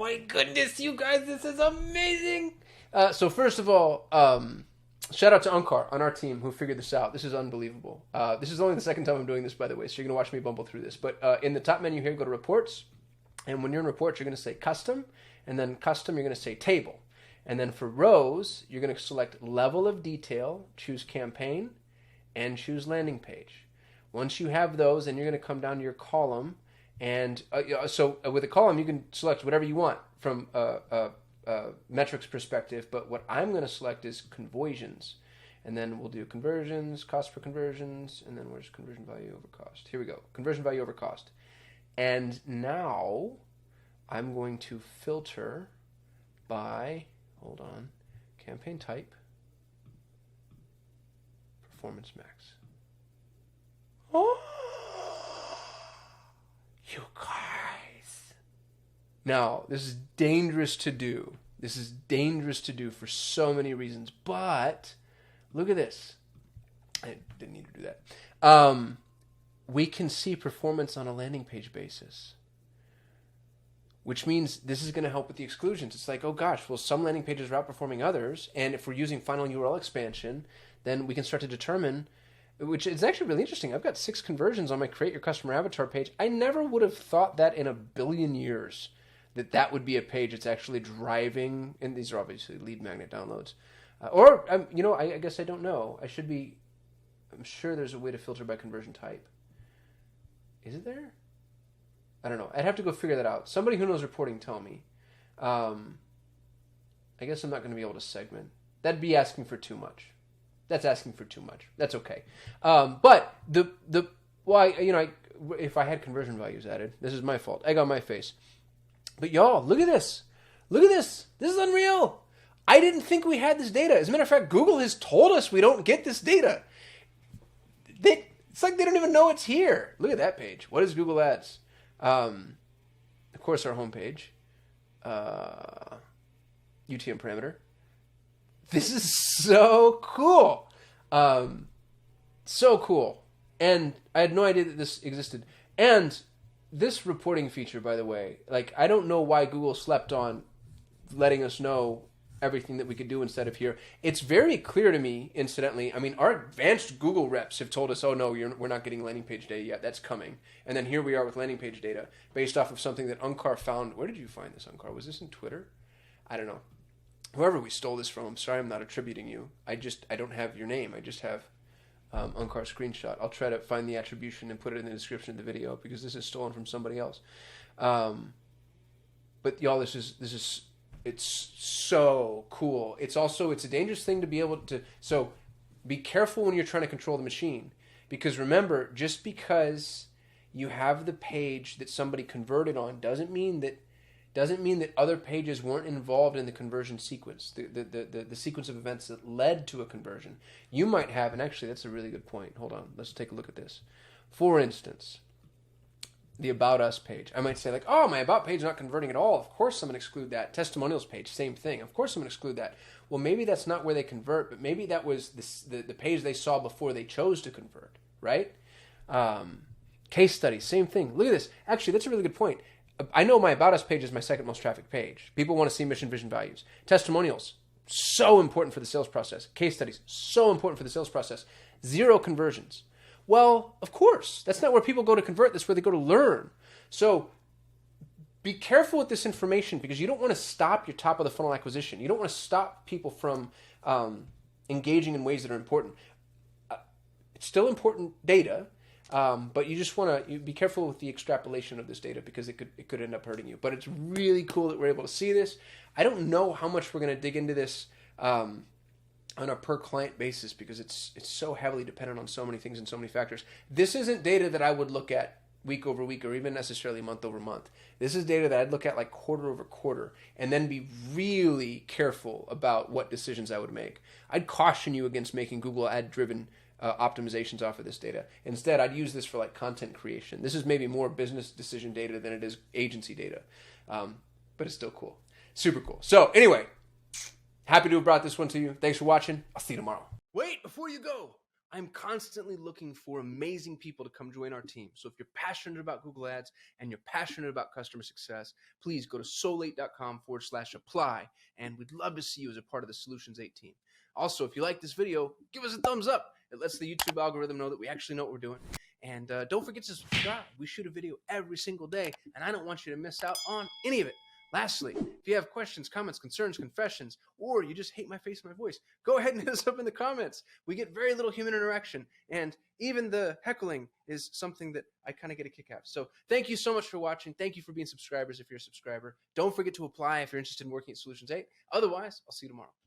my goodness, you guys, this is amazing. So first of all, shout out to Ankar on our team who figured this out. This is unbelievable. This is only the second time I'm doing this, by the way, so you're going to watch me bumble through this. But in the top menu here, go to Reports. And when you're in Reports, you're going to say Custom. And then Custom, you're going to say Table. And then for rows, you're going to select Level of Detail, choose Campaign, and choose Landing Page. Once you have those, then you're going to come down to your column. And so with a column, you can select whatever you want from metrics perspective. But what I'm going to select is conversions. And then we'll do conversions, cost per conversions, and then where's conversion value over cost? Here we go, conversion value over cost. And now I'm going to filter by, hold on, campaign type, performance max. Oh, you guys. Now, this is dangerous to do. This is dangerous to do for so many reasons. But look at this. I didn't need to do that. We can see performance on a landing page basis, which means this is going to help with the exclusions. It's like, oh gosh, well, some landing pages are outperforming others. And if we're using final URL expansion, then we can start to determine, which is actually really interesting. I've got 6 conversions on my Create Your Customer Avatar page. I never would have thought that in a billion years that would be a page that's actually driving, and these are obviously lead magnet downloads. I guess I don't know. I'm sure there's a way to filter by conversion type. Is it there? I don't know. I'd have to go figure that out. Somebody who knows reporting, tell me. I guess I'm not going to be able to segment. That'd be asking for too much. That's asking for too much. That's okay. But if I had conversion values added, this is my fault. Egg on my face. But y'all, look at this. Look at this. This is unreal. I didn't think we had this data. As a matter of fact, Google has told us we don't get this data. It's like they don't even know it's here. Look at that page. What is Google Ads? Of course, our homepage. UTM parameter. This is so cool. So cool. And I had no idea that this existed. And this reporting feature, by the way, like, I don't know why Google slept on letting us know everything that we could do instead of here. It's very clear to me, incidentally. I mean, our advanced Google reps have told us, oh, no, we're not getting landing page data yet. That's coming. And then here we are with landing page data based off of something that Ankar found. Where did you find this, Ankar? Was this in Twitter? I don't know. Whoever we stole this from, I'm sorry I'm not attributing you. I don't have your name. I just have Ankar's screenshot. I'll try to find the attribution and put it in the description of the video because this is stolen from somebody else. But y'all, it's so cool. It's a dangerous thing to be able to, so be careful when you're trying to control the machine, because remember, just because you have the page that somebody converted on doesn't mean that other pages weren't involved in the conversion sequence, the sequence of events that led to a conversion. You might have, and actually that's a really good point. Hold on, let's take a look at this. For instance, the About Us page. I might say like, oh, my About page is not converting at all. Of course I'm going to exclude that. Testimonials page, same thing. Of course I'm going to exclude that. Well, maybe that's not where they convert, but maybe that was the page they saw before they chose to convert, right? Case studies, same thing. Look at this. Actually, that's a really good point. I know my About Us page is my second most trafficked page. People want to see mission, vision, values. Testimonials, so important for the sales process. Case studies, so important for the sales process. 0 conversions. Well, of course, that's not where people go to convert. That's where they go to learn. So be careful with this information, because you don't want to stop your top of the funnel acquisition. You don't want to stop people from engaging in ways that are important. It's still important data, but you just want to be careful with the extrapolation of this data, because it could end up hurting you. But it's really cool that we're able to see this. I don't know how much we're going to dig into this on a per client basis, because it's so heavily dependent on so many things and so many factors. This isn't data that I would look at week over week or even necessarily month over month. This is data that I'd look at like quarter over quarter and then be really careful about what decisions I would make. I'd caution you against making Google ad driven optimizations off of this data. Instead, I'd use this for like content creation. This is maybe more business decision data than it is agency data, but it's still cool. Super cool. So anyway, happy to have brought this one to you. Thanks for watching. I'll see you tomorrow. Wait, before you go, I'm constantly looking for amazing people to come join our team. So if you're passionate about Google Ads and you're passionate about customer success, please go to solate.com/apply, and we'd love to see you as a part of the Solutions 8 team. Also, if you like this video, give us a thumbs up. It lets the YouTube algorithm know that we actually know what we're doing. And don't forget to subscribe. We shoot a video every single day, and I don't want you to miss out on any of it. Lastly, if you have questions, comments, concerns, confessions, or you just hate my face and my voice, go ahead and hit us up in the comments. We get very little human interaction, and even the heckling is something that I kind of get a kick out of. So thank you so much for watching. Thank you for being subscribers if you're a subscriber. Don't forget to apply if you're interested in working at Solutions 8. Otherwise, I'll see you tomorrow.